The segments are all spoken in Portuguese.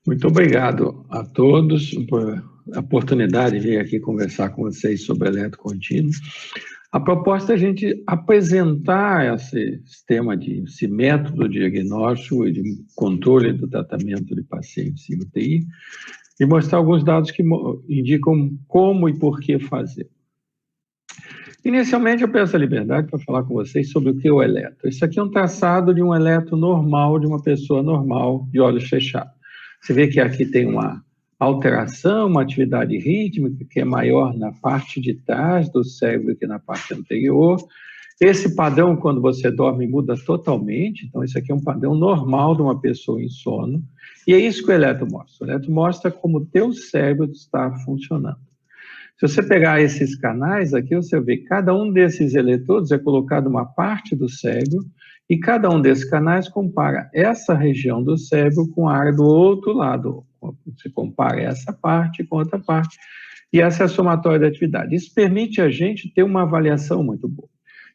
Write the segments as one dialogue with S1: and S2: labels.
S1: Muito obrigado a todos por a oportunidade de vir aqui conversar com vocês sobre eletrocontínuo. A proposta é a gente apresentar esse sistema esse método de diagnóstico e de controle do tratamento de pacientes em UTI e mostrar alguns dados que indicam como e por que fazer. Inicialmente, eu peço a liberdade para falar com vocês sobre o que é o eletro. Isso aqui é um traçado de um eletro normal, de uma pessoa normal, de olhos fechados. Você vê que aqui tem uma alteração, uma atividade rítmica que é maior na parte de trás do cérebro que na parte anterior. Esse padrão, quando você dorme, muda totalmente. Então, isso aqui é um padrão normal de uma pessoa em sono. E é isso que o eletro mostra. O eletro mostra como o teu cérebro está funcionando. Se você pegar esses canais aqui, você vê que cada um desses eletrodos é colocado uma parte do cérebro e cada um desses canais compara essa região do cérebro com a área do outro lado. Você compara essa parte com outra parte e essa é a somatória da atividade. Isso permite a gente ter uma avaliação muito boa.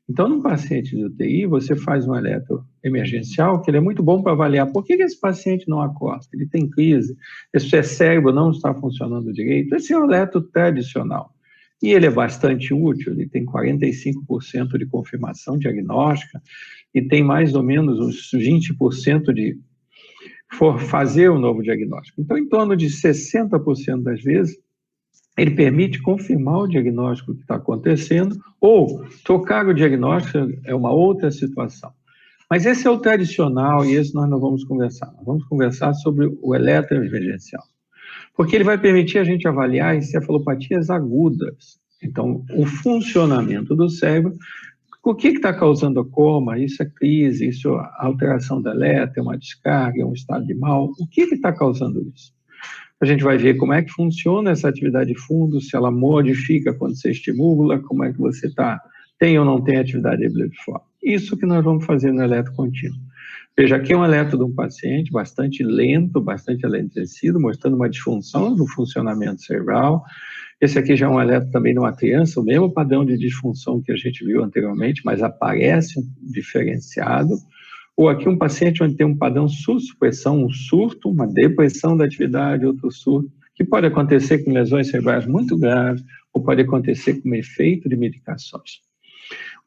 S1: Então, num paciente de UTI, você faz um eletro emergencial, que ele é muito bom para avaliar por que esse paciente não acorda, ele tem crise, esse cérebro não está funcionando direito. Esse é o eletro tradicional. E ele é bastante útil, ele tem 45% de confirmação diagnóstica e tem mais ou menos uns 20% de fazer um novo diagnóstico. Então, em torno de 60% das vezes, ele permite confirmar o diagnóstico que está acontecendo ou trocar o diagnóstico é uma outra situação. Mas esse é o tradicional e esse nós não vamos conversar. Nós vamos conversar sobre o eletroemergencial, porque ele vai permitir a gente avaliar encefalopatias agudas. Então, o funcionamento do cérebro, o que está causando a coma, isso é crise, isso é alteração da eletro, é uma descarga, é um estado de mal, o que está causando isso? A gente vai ver como é que funciona essa atividade de fundo, se ela modifica quando você estimula, como é que você tem ou não tem atividade epileptiforme. Isso que nós vamos fazer no eletrocontínuo. Veja, aqui é um eletro de um paciente bastante lento, bastante alentecido, mostrando uma disfunção do funcionamento cerebral. Esse aqui já é um eletro também de uma criança, o mesmo padrão de disfunção que a gente viu anteriormente, mas aparece um diferenciado. Ou aqui um paciente onde tem um padrão sussupressão, um surto, uma depressão da atividade, outro surto, que pode acontecer com lesões cerebrais muito graves, ou pode acontecer com efeito de medicações.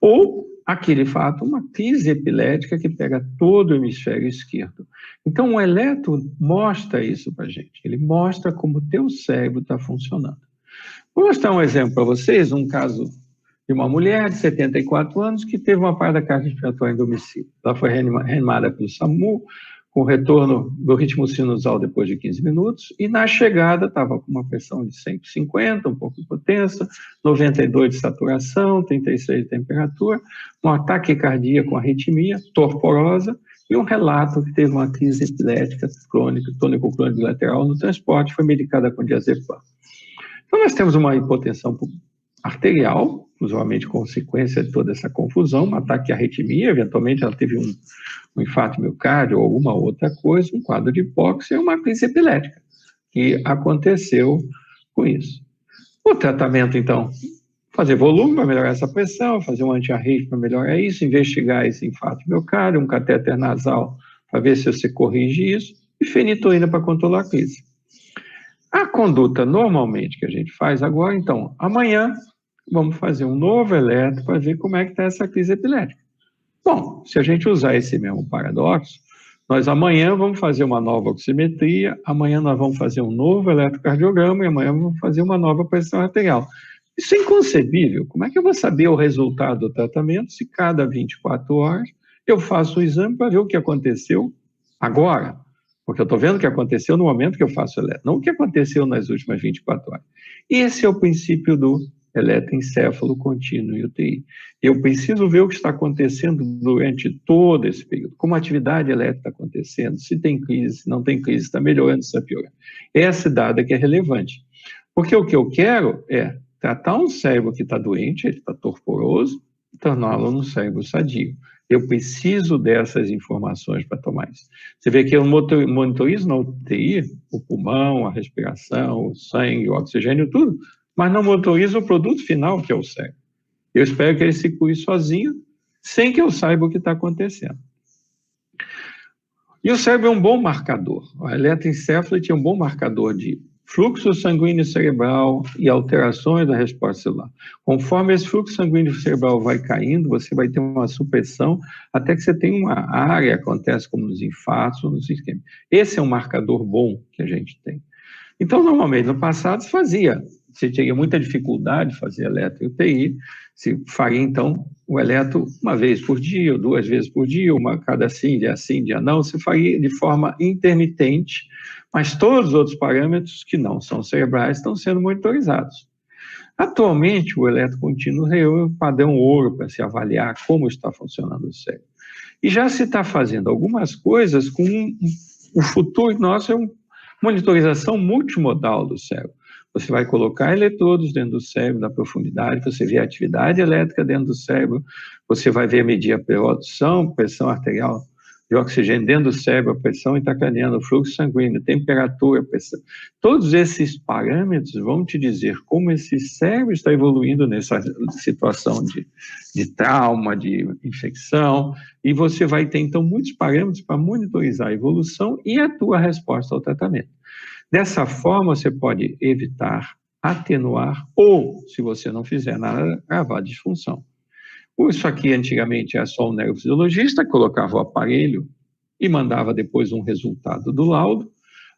S1: Ou, aquele fato, uma crise epilética que pega todo o hemisfério esquerdo. Então, o eletro mostra isso para a gente, ele mostra como o teu cérebro está funcionando. Vou mostrar um exemplo para vocês, um caso de uma mulher de 74 anos que teve uma parada cardiorrespiratória em domicílio. Ela foi reanimada pelo SAMU, com retorno do ritmo sinusal depois de 15 minutos, e na chegada estava com uma pressão de 150, um pouco hipotensa, 92 de saturação, 36 de temperatura, um ataque cardíaco com arritmia, torporosa, e um relato que teve uma crise epilética crônica, tônico-clônico lateral no transporte, foi medicada com diazepam. Então, nós temos uma hipotensão arterial, usualmente consequência de toda essa confusão, um ataque à arritmia, eventualmente ela teve um infarto miocárdio ou alguma outra coisa, um quadro de hipóxia e uma crise epilética, que aconteceu com isso. O tratamento, então, fazer volume para melhorar essa pressão, fazer um antiarrítmico para melhorar isso, investigar esse infarto miocárdio, um catéter nasal para ver se você corrige isso, e fenitoína para controlar a crise. A conduta normalmente que a gente faz agora, então, amanhã vamos fazer um novo eletro para ver como é que está essa crise epilética. Bom, se a gente usar esse mesmo paradoxo, nós amanhã vamos fazer uma nova oximetria, amanhã nós vamos fazer um novo eletrocardiograma e amanhã vamos fazer uma nova pressão arterial. Isso é inconcebível. Como é que eu vou saber o resultado do tratamento se cada 24 horas eu faço o exame para ver o que aconteceu agora? Porque eu estou vendo o que aconteceu no momento que eu faço o eletro, não o que aconteceu nas últimas 24 horas. Esse é o princípio do eletroencéfalo contínuo em UTI. Eu preciso ver o que está acontecendo durante todo esse período, como a atividade elétrica está acontecendo, se tem crise, se não tem crise, está melhorando, se está piorando. Essa dada que é relevante. Porque o que eu quero é tratar um cérebro que está doente, ele está torporoso, e torná-lo num cérebro sadio. Eu preciso dessas informações para tomar isso. Você vê que eu monitorizo na UTI o pulmão, a respiração, o sangue, o oxigênio, tudo, mas não monitorizo o produto final, que é o cérebro. Eu espero que ele se cure sozinho, sem que eu saiba o que está acontecendo. E o cérebro é um bom marcador. O eletroencefalo é um bom marcador de fluxo sanguíneo cerebral e alterações da resposta celular. Conforme esse fluxo sanguíneo cerebral vai caindo, você vai ter uma supressão até que você tenha uma área, acontece como nos infartos ou nos isquemias. Esse é um marcador bom que a gente tem. Então, normalmente, no passado, você tinha muita dificuldade de fazer eletro-UTI, se faria, então, o eletro uma vez por dia, ou 2 vezes por dia, uma cada sim, dia não, se faria de forma intermitente, mas todos os outros parâmetros que não são cerebrais estão sendo monitorizados. Atualmente, o eletro contínuo é o padrão ouro para se avaliar como está funcionando o cérebro. E já se está fazendo algumas coisas com o futuro nosso, é uma monitorização multimodal do cérebro. Você vai colocar eletrodos dentro do cérebro, da profundidade, você vê a atividade elétrica dentro do cérebro, você vai ver medir a pressão arterial de oxigênio dentro do cérebro, a pressão intracraniana, o fluxo sanguíneo, temperatura, pressão. Todos esses parâmetros vão te dizer como esse cérebro está evoluindo nessa situação de trauma, de infecção, e você vai ter, então, muitos parâmetros para monitorizar a evolução e a tua resposta ao tratamento. Dessa forma, você pode evitar, atenuar ou, se você não fizer nada, agravar a disfunção. Isso aqui, antigamente, era só um neurofisiologista que colocava o aparelho e mandava depois um resultado do laudo.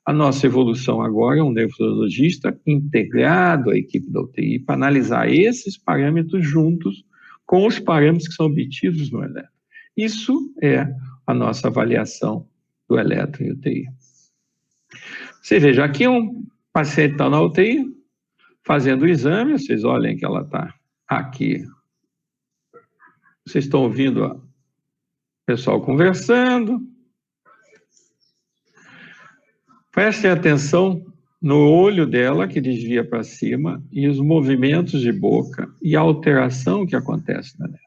S1: A nossa evolução agora é um neurofisiologista integrado à equipe da UTI para analisar esses parâmetros juntos com os parâmetros que são obtidos no eletro. Isso é a nossa avaliação do eletro em UTI. Você veja, aqui um paciente está na UTI, fazendo o exame, vocês olhem que ela está aqui. Vocês estão ouvindo o pessoal conversando. Prestem atenção no olho dela, que desvia para cima, e os movimentos de boca e a alteração que acontece na neta.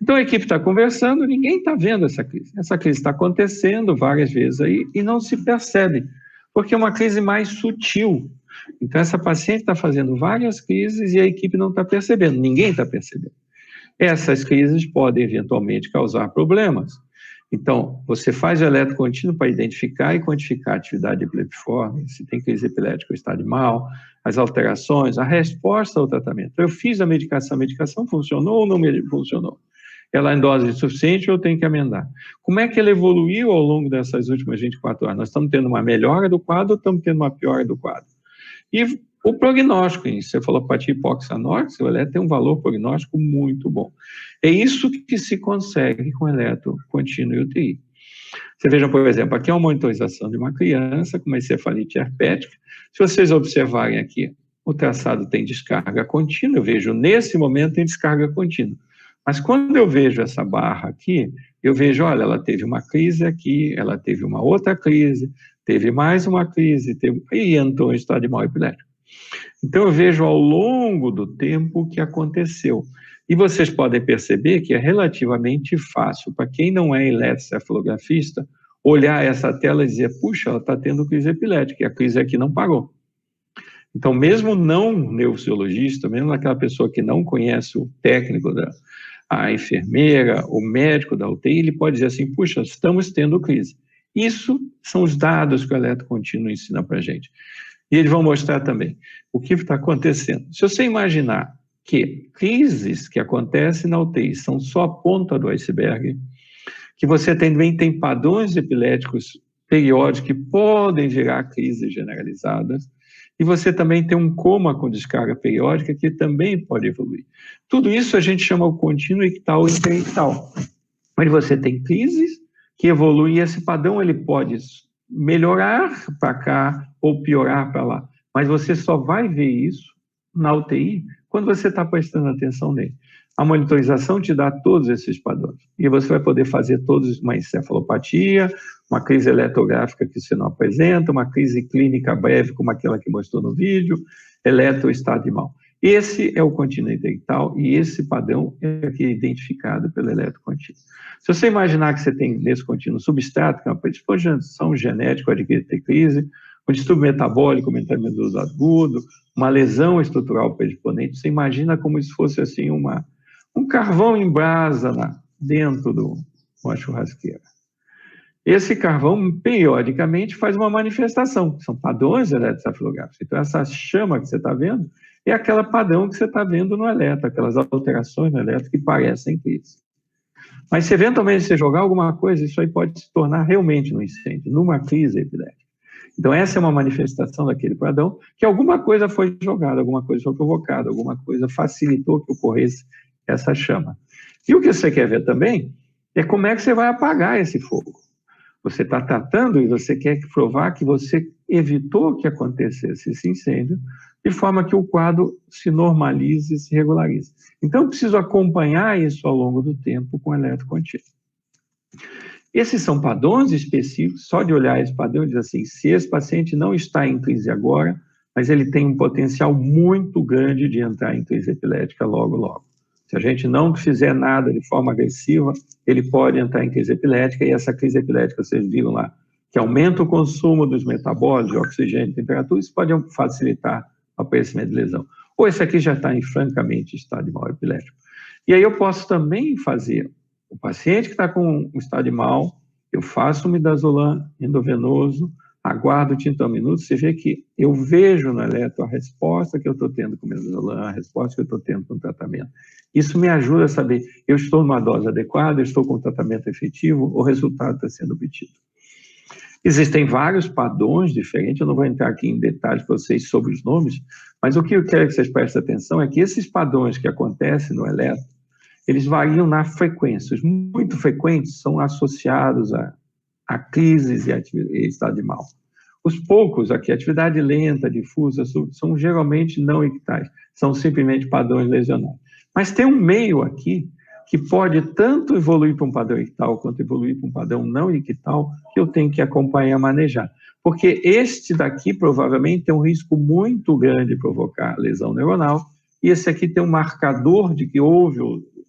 S1: Então a equipe está conversando, ninguém está vendo essa crise. Essa crise está acontecendo várias vezes aí e não se percebe, porque é uma crise mais sutil. Então essa paciente está fazendo várias crises e a equipe não está percebendo, ninguém está percebendo. Essas crises podem eventualmente causar problemas. Então, você faz o eletro contínuo para identificar e quantificar a atividade epileptiforme, se tem crise epilética ou está de mal, as alterações, a resposta ao tratamento. Eu fiz a medicação funcionou ou não funcionou? Ela é em dose suficiente ou eu tenho que amendar? Como é que ela evoluiu ao longo dessas últimas 24 horas? Nós estamos tendo uma melhora do quadro ou estamos tendo uma piora do quadro? E o prognóstico em encefalopatia hipóxico-anóxica, o eletro tem um valor prognóstico muito bom. É isso que se consegue com eletro contínuo e UTI. Você veja, por exemplo, aqui é uma monitorização de uma criança com uma encefalite herpética. Se vocês observarem aqui, o traçado tem descarga contínua, eu vejo nesse momento tem descarga contínua. Mas quando eu vejo essa barra aqui, eu vejo, olha, ela teve uma crise aqui, ela teve uma outra crise, teve mais uma crise, e entrou em estado de mal epilético. Então, eu vejo ao longo do tempo o que aconteceu. E vocês podem perceber que é relativamente fácil para quem não é eletroencefalografista olhar essa tela e dizer, puxa, ela está tendo crise epilética, e a crise aqui não parou. Então, mesmo não neurofisiologista, mesmo aquela pessoa que não conhece o técnico, a enfermeira, o médico da UTI, ele pode dizer assim, puxa, estamos tendo crise. Isso são os dados que o eletro contínuo ensina para a gente. E eles vão mostrar também o que está acontecendo. Se você imaginar que crises que acontecem na UTI são só a ponta do iceberg, que você também tem padrões epiléticos periódicos que podem gerar crises generalizadas, e você também tem um coma com descarga periódica que também pode evoluir. Tudo isso a gente chama o contínuo ictal e interictal. Onde você tem crises que evoluem, e esse padrão ele pode melhorar para cá ou piorar para lá. Mas você só vai ver isso na UTI quando você está prestando atenção nele. A monitorização te dá todos esses padrões. E você vai poder fazer todos uma encefalopatia, uma crise eletrográfica que você não apresenta, uma crise clínica breve como aquela que mostrou no vídeo, eletroestado de mal. Esse é o contínuo interictal e esse padrão é aqui identificado pelo eletrocontínuo. Se você imaginar que você tem nesse contínuo substrato, que é uma predisposição genética a adquirir crise, um distúrbio metabólico, medicamentoso agudo, uma lesão estrutural predisponente, você imagina como se fosse assim um carvão em brasa dentro de uma churrasqueira. Esse carvão, periodicamente, faz uma manifestação, são padrões eletroencefalográficos. Então, essa chama que você está vendo é aquele padrão que você está vendo no eletro, aquelas alterações no eletro que parecem crise. Mas se eventualmente você jogar alguma coisa, isso aí pode se tornar realmente um incêndio, numa crise epilética. Então, essa é uma manifestação daquele padrão, que alguma coisa foi jogada, alguma coisa foi provocada, alguma coisa facilitou que ocorresse essa chama. E o que você quer ver também é como é que você vai apagar esse fogo. Você está tratando e você quer provar que você evitou que acontecesse esse incêndio, de forma que o quadro se normalize e se regularize. Então, eu preciso acompanhar isso ao longo do tempo com eletrocontínuo. Esses são padrões específicos, só de olhar esse padrão, diz assim, se esse paciente não está em crise agora, mas ele tem um potencial muito grande de entrar em crise epilética logo, logo. Se a gente não fizer nada de forma agressiva, ele pode entrar em crise epilética, e essa crise epilética, vocês viram lá, que aumenta o consumo dos metabólicos, de oxigênio e temperatura, isso pode facilitar o aparecimento de lesão. Ou esse aqui já está em francamente estado de mal epilético. E aí eu posso também fazer, o paciente que está com um estado de mal, eu faço um midazolam endovenoso, aguardo 30 minutos, você vê que eu vejo no eletro a resposta que eu estou tendo com o midazolam, a resposta que eu estou tendo com o tratamento. Isso me ajuda a saber, eu estou numa dose adequada, eu estou com o tratamento efetivo, o resultado está sendo obtido. Existem vários padrões diferentes, eu não vou entrar aqui em detalhes para vocês sobre os nomes, mas o que eu quero que vocês prestem atenção é que esses padrões que acontecem no eletro, eles variam na frequência. Os muito frequentes são associados a crises e estado de mal. Os poucos, aqui, atividade lenta, difusa, são geralmente não ictais, são simplesmente padrões lesionais. Mas tem um meio aqui que pode tanto evoluir para um padrão ictal quanto evoluir para um padrão não ictal, que eu tenho que acompanhar e manejar. Porque este daqui provavelmente tem um risco muito grande de provocar lesão neuronal, e esse aqui tem um marcador de que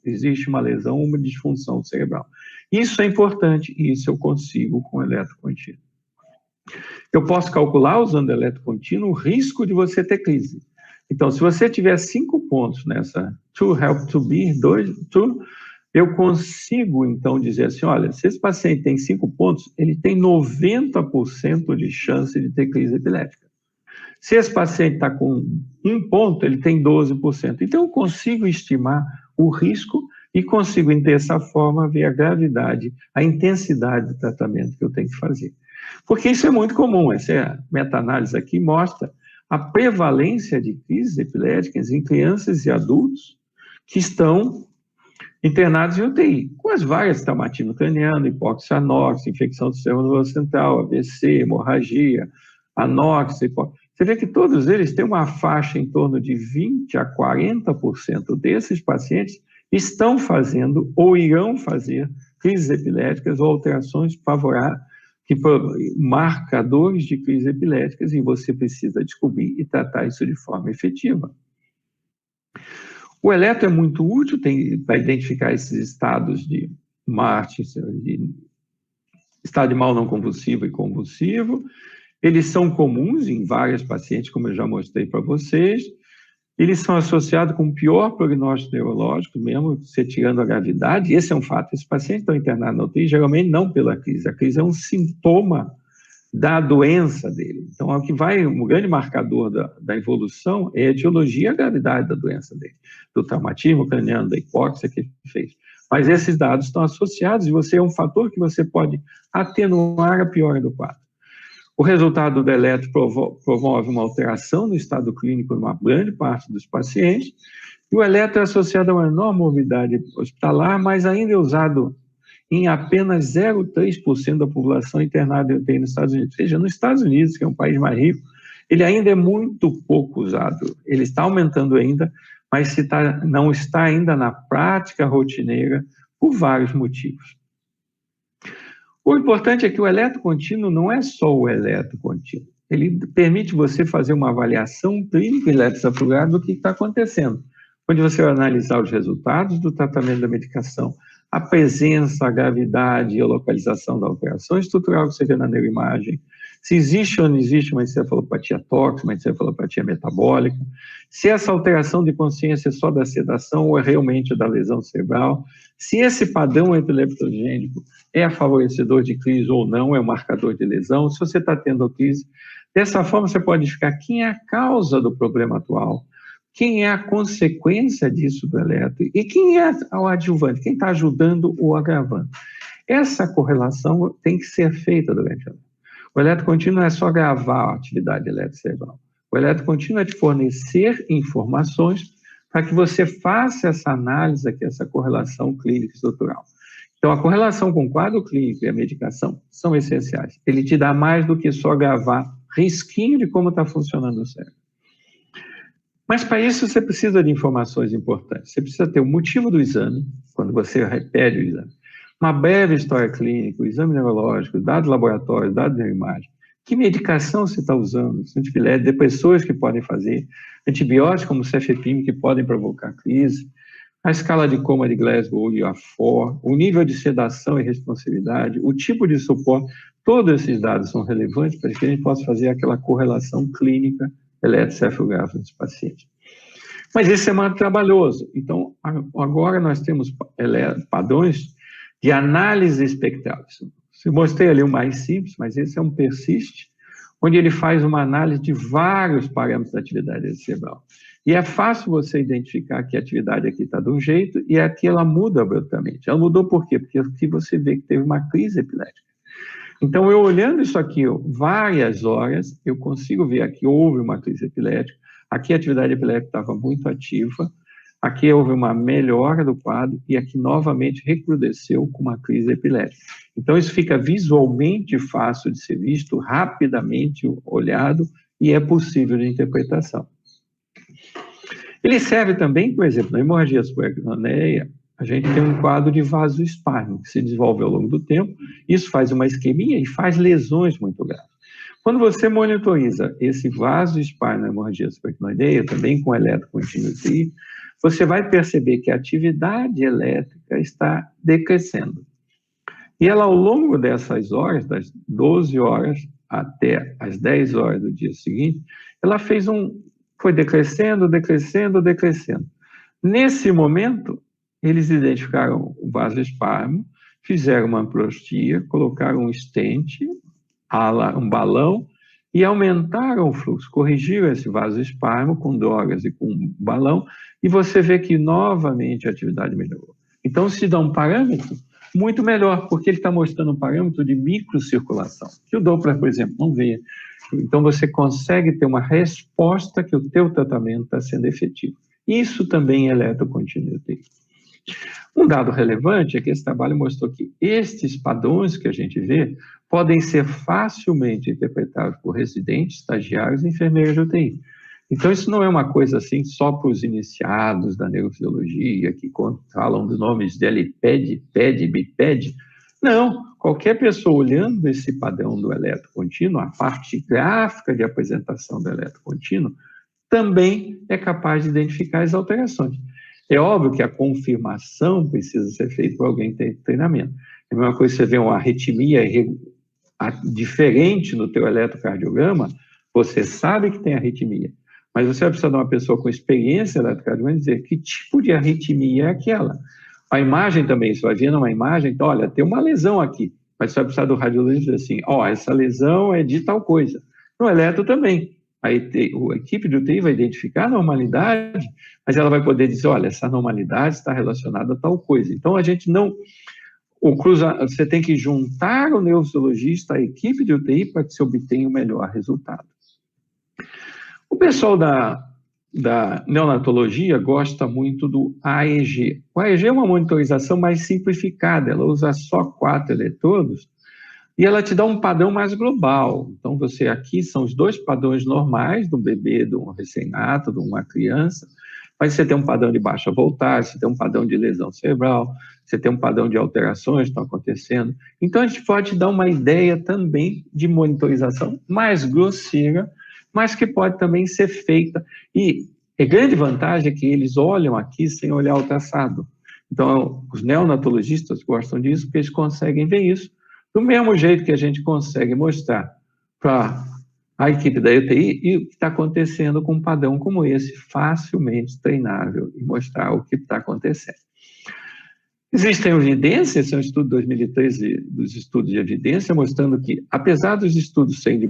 S1: existe uma lesão, uma disfunção cerebral. Isso é importante, e isso eu consigo com eletrocontínuo. Eu posso calcular, usando eletrocontínuo, o risco de você ter crise. Então, se você tiver 5 pontos nessa to help to be, eu consigo, então, dizer assim, olha, se esse paciente tem 5 pontos, ele tem 90% de chance de ter crise epilética. Se esse paciente está com 1 ponto, ele tem 12%. Então, eu consigo estimar o risco e consigo, dessa forma, ver a gravidade, a intensidade do tratamento que eu tenho que fazer. Porque isso é muito comum, essa meta-análise aqui mostra a prevalência de crises epiléticas em crianças e adultos que estão internados em UTI, com as várias traumatismo craniano, hipóxia anóxica, infecção do sistema nervoso central, AVC, hemorragia, anóxica, Você vê que todos eles têm uma faixa em torno de 20% a 40% desses pacientes estão fazendo ou irão fazer crises epiléticas ou alterações favoráveis, marcadores de crises epiléticas, e você precisa descobrir e tratar isso de forma efetiva. O eletro é muito útil para identificar esses estados de Martin, de estado de mal não convulsivo e convulsivo. Eles são comuns em vários pacientes, como eu já mostrei para vocês. Eles são associados com pior prognóstico neurológico, mesmo você tirando a gravidade. Esse é um fato. Esses pacientes estão internados na UTI, geralmente não pela crise. A crise é um sintoma da doença dele. Então, o que vai, um grande marcador da evolução é a etiologia e a gravidade da doença dele, do traumatismo craniano, da hipóxia que ele fez. Mas esses dados estão associados, e você é um fator que você pode atenuar a piora do quadro. O resultado do eletro promove uma alteração no estado clínico numa grande parte dos pacientes, e o eletro é associado a uma enorme morbidade hospitalar, mas ainda é usado em apenas 0,3% da população internada em UTI nos Estados Unidos. Ou seja, nos Estados Unidos, que é um país mais rico, ele ainda é muito pouco usado. Ele está aumentando ainda, mas não está ainda na prática rotineira por vários motivos. O importante é que o eletrocontínuo não é só o eletrocontínuo. Ele permite você fazer uma avaliação clínica eletroencefalográfica do que está acontecendo, onde você vai analisar os resultados do tratamento da medicação, a presença, a gravidade e a localização da alteração estrutural que você vê na neuroimagem, se existe ou não existe uma encefalopatia tóxica, uma encefalopatia metabólica, se essa alteração de consciência é só da sedação ou é realmente da lesão cerebral, se esse padrão epileptogênico é favorecedor de crise ou não, é um marcador de lesão, se você está tendo crise. Dessa forma, você pode identificar quem é a causa do problema atual, quem é a consequência disso do eletro e quem é o adjuvante, quem está ajudando ou agravando. Essa correlação tem que ser feita durante a noite. O eletro contínuo não é só gravar a atividade eletrocerebral. O eletro contínuo é te fornecer informações para que você faça essa análise aqui, essa correlação clínica estrutural. Então, a correlação com o quadro clínico e a medicação são essenciais. Ele te dá mais do que só gravar risquinho de como está funcionando o cérebro. Mas, para isso, você precisa de informações importantes. Você precisa ter o motivo do exame, quando você repete o exame, uma breve história clínica, o exame neurológico, dados laboratórios, dados de imagem, que medicação você está usando, antipiléticos, depressores que podem fazer, antibióticos como cefepime que podem provocar crise, a escala de coma de Glasgow e a FOR, o nível de sedação e responsividade, o tipo de suporte, todos esses dados são relevantes para que a gente possa fazer aquela correlação clínica eletrocefalográfica dos pacientes. Mas isso é muito trabalhoso. Então, agora nós temos padrões de análise espectral. Eu mostrei ali o mais simples, mas esse é um PERSIST, onde ele faz uma análise de vários parâmetros da atividade cerebral. E é fácil você identificar que a atividade aqui está de um jeito e aqui ela muda abruptamente. Ela mudou por quê? Porque aqui você vê que teve uma crise epilética. Então, eu olhando isso aqui várias horas, eu consigo ver aqui houve uma crise epilética, aqui a atividade epilética estava muito ativa, aqui houve uma melhora do quadro e aqui novamente recrudesceu com uma crise epilética. Então, isso fica visualmente fácil de ser visto, rapidamente olhado e é possível de interpretação. Ele serve também, por exemplo, na hemorragia subaracnoideia, a gente tem um quadro de vasoespasmo que se desenvolve ao longo do tempo, isso faz uma isquemia e faz lesões muito graves. Quando você monitoriza esse vasoespasmo na hemorragia subaracnoideia, também com eletrocontínuo, você vai perceber que a atividade elétrica está decrescendo. E ela, ao longo dessas horas, das 12 horas até as 10 horas do dia seguinte, ela foi decrescendo, decrescendo, decrescendo. Nesse momento, eles identificaram o vasoespasmo, fizeram uma ampliostia, colocaram um stent, um balão, e aumentaram o fluxo, corrigiram esse vasoespasmo com drogas e com um balão, e você vê que novamente a atividade melhorou. Então, se dá um parâmetro muito melhor, porque ele está mostrando um parâmetro de microcirculação, que o Doppler, por exemplo, não vê. Então, você consegue ter uma resposta que o teu tratamento está sendo efetivo. Isso também é eletrocontinuidade. Um dado relevante é que esse trabalho mostrou que estes padrões que a gente vê podem ser facilmente interpretados por residentes, estagiários e enfermeiros de UTI. Então, isso não é uma coisa assim só para os iniciados da neurofisiologia, que falam dos nomes de LPED, PED, BIPED. Não, qualquer pessoa olhando esse padrão do eletrocontínuo, a parte gráfica de apresentação do eletrocontínuo, também é capaz de identificar as alterações. É óbvio que a confirmação precisa ser feita por alguém que tem treinamento. É a mesma coisa que você vê uma arritmia diferente no teu eletrocardiograma, você sabe que tem arritmia, mas você vai precisar de uma pessoa com experiência eletrocardiograma dizer que tipo de arritmia é aquela. A imagem também, você vai ver numa imagem, então, olha, tem uma lesão aqui, mas você vai precisar do radiologista dizer assim, essa lesão é de tal coisa. No eletro também. A equipe de UTI vai identificar a normalidade, mas ela vai poder dizer, olha, essa normalidade está relacionada a tal coisa. Então, a gente não... Você tem que juntar o neurofisiologista, a equipe de UTI, para que se obtenha o melhor resultado. O pessoal da neonatologia gosta muito do AEG. O AEG é uma monitorização mais simplificada, ela usa só 4 eletrodos, e ela te dá um padrão mais global. Então, aqui são os 2 padrões normais de um bebê, de um recém-nato, de uma criança, mas você tem um padrão de baixa voltagem, você tem um padrão de lesão cerebral, você tem um padrão de alterações que estão acontecendo. Então, a gente pode dar uma ideia também de monitorização mais grosseira, mas que pode também ser feita. E a grande vantagem é que eles olham aqui sem olhar o traçado. Então, os neonatologistas gostam disso, porque eles conseguem ver isso do mesmo jeito que a gente consegue mostrar para a equipe da UTI e o que está acontecendo com um padrão como esse, facilmente treinável, e mostrar o que está acontecendo. Existem evidências, esse é um estudo de 2013 dos estudos de evidência, mostrando que, apesar dos estudos serem de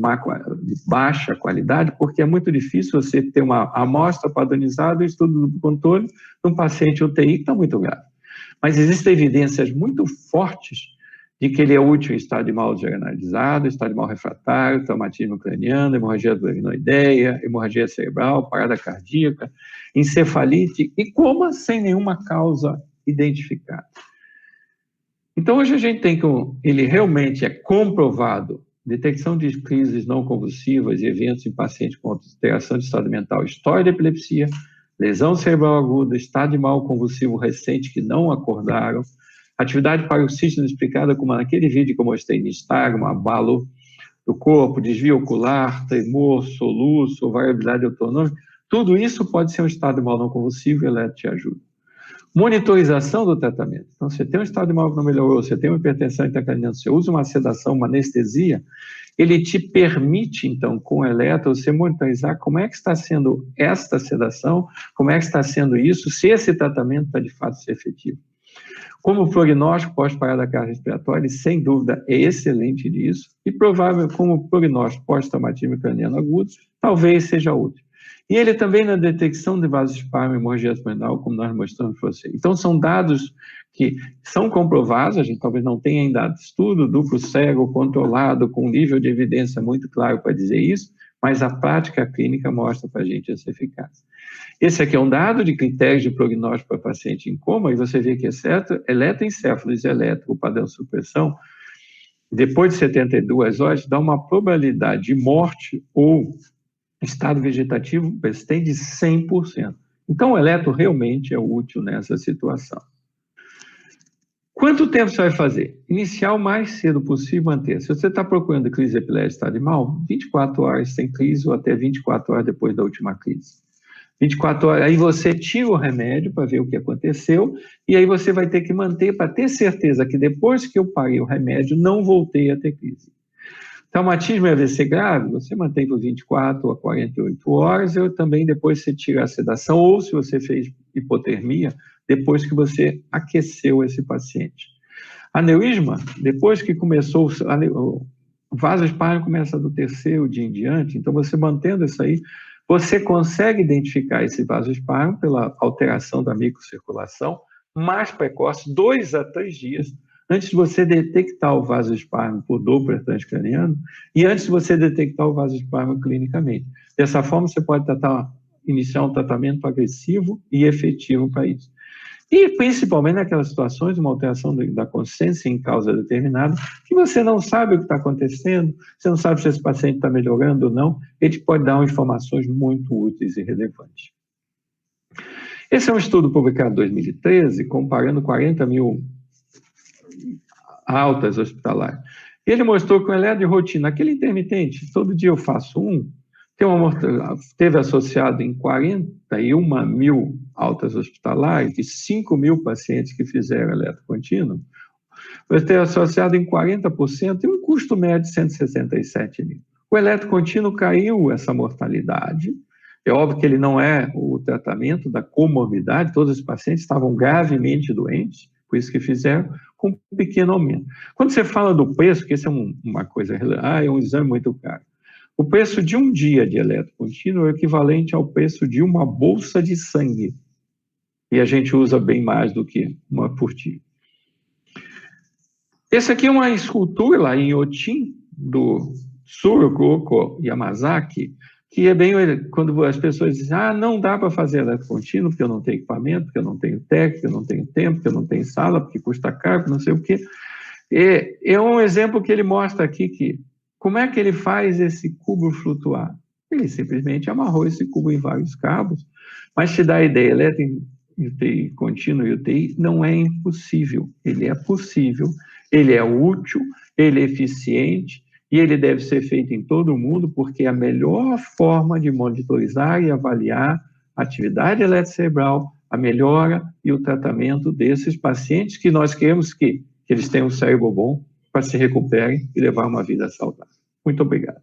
S1: baixa qualidade, porque é muito difícil você ter uma amostra padronizada e estudo do controle de um paciente UTI que está muito grave. Mas existem evidências muito fortes de que ele é útil em estado de mal generalizado, estado de mal refratário, traumatismo craniano, hemorragia duodenoideia, hemorragia cerebral, parada cardíaca, encefalite e coma sem nenhuma causa identificado. Então, hoje a gente tem que ele realmente é comprovado, detecção de crises não convulsivas e eventos em pacientes com alteração de estado mental, história de epilepsia, lesão cerebral aguda, estado de mal convulsivo recente que não acordaram, atividade paroxística explicada como naquele vídeo que eu mostrei no Instagram, abalo do corpo, desvio ocular, tremor, soluço, variabilidade autonômica, tudo isso pode ser um estado de mal não convulsivo e o eletro te ajuda. Monitorização do tratamento. Então, você tem um estado de mal que não melhorou, você tem uma hipertensão intracraniana, você usa uma sedação, uma anestesia, ele te permite, então, com o eletro, você monitorizar como é que está sendo esta sedação, como é que está sendo isso, se esse tratamento está de fato ser efetivo. Como prognóstico pós-parada cardiorrespiratória, sem dúvida, é excelente nisso, e provável como prognóstico pós-traumatismo craniano agudo, talvez seja útil. E ele também na detecção de vasoespasmo e hemorragia abdominal, como nós mostramos para você. Então, são dados que são comprovados, a gente talvez não tenha ainda estudo duplo cego, controlado, com nível de evidência muito claro para dizer isso, mas a prática clínica mostra para a gente essa eficácia. Esse aqui é um dado de critérios de prognóstico para paciente em coma, e você vê que exceto eletroencéfalos elétrico, padrão supressão, depois de 72 horas, dá uma probabilidade de morte ou estado vegetativo persistente de 100%. Então, o eletro realmente é útil nessa situação. Quanto tempo você vai fazer? Iniciar o mais cedo possível, manter. Se você está procurando crise epilética, estado de mal, 24 horas sem crise ou até 24 horas depois da última crise. 24 horas, aí você tira o remédio para ver o que aconteceu, e aí você vai ter que manter para ter certeza que depois que eu parei o remédio, não voltei a ter crise. Traumatismo e AVC grave, você mantém por 24 a 48 horas, ou também depois você tira a sedação, ou se você fez hipotermia, depois que você aqueceu esse paciente. Aneurisma, depois que começou, o vasoespasmo começa do terceiro dia em diante, então você mantendo isso aí, você consegue identificar esse vasoespasmo pela alteração da microcirculação mais precoce, 2 a 3 dias, antes de você detectar o vasoespasmo por Doppler transcraniano e antes de você detectar o vasoespasmo clinicamente. Dessa forma, você pode iniciar um tratamento agressivo e efetivo para isso. E, principalmente naquelas situações, uma alteração da consciência em causa determinada, que você não sabe o que está acontecendo, você não sabe se esse paciente está melhorando ou não, ele pode dar informações muito úteis e relevantes. Esse é um estudo publicado em 2013, comparando 40 mil altas hospitalares. Ele mostrou que o eletro de rotina, aquele intermitente, todo dia eu faço um, teve associado em 41 mil altas hospitalares, de 5 mil pacientes que fizeram eletro contínuo, vai ter associado em 40% e um custo médio de 167 mil. O eletro contínuo caiu essa mortalidade. É óbvio que ele não é o tratamento da comorbidade, todos os pacientes estavam gravemente doentes, por isso que fizeram, com um pequeno aumento. Quando você fala do preço, que isso é uma coisa, é um exame muito caro, o preço de um dia de eletro contínuo é equivalente ao preço de uma bolsa de sangue, e a gente usa bem mais do que uma por dia. Esse aqui é uma escultura lá em Otin, do Tsuruko Yamazaki, que é bem quando as pessoas dizem, não dá para fazer eletro contínuo, porque eu não tenho equipamento, porque eu não tenho técnica, porque eu não tenho tempo, porque eu não tenho sala, porque custa caro, não sei o quê. É um exemplo que ele mostra aqui que, como é que ele faz esse cubo flutuar? Ele simplesmente amarrou esse cubo em vários cabos, mas te dá a ideia, eletro UTI contínuo e UTI não é impossível, ele é possível, ele é útil, ele é eficiente, e ele deve ser feito em todo o mundo, porque é a melhor forma de monitorizar e avaliar a atividade eletrocerebral, a melhora e o tratamento desses pacientes que nós queremos que eles tenham um cérebro bom para se recuperem e levar uma vida saudável. Muito obrigado.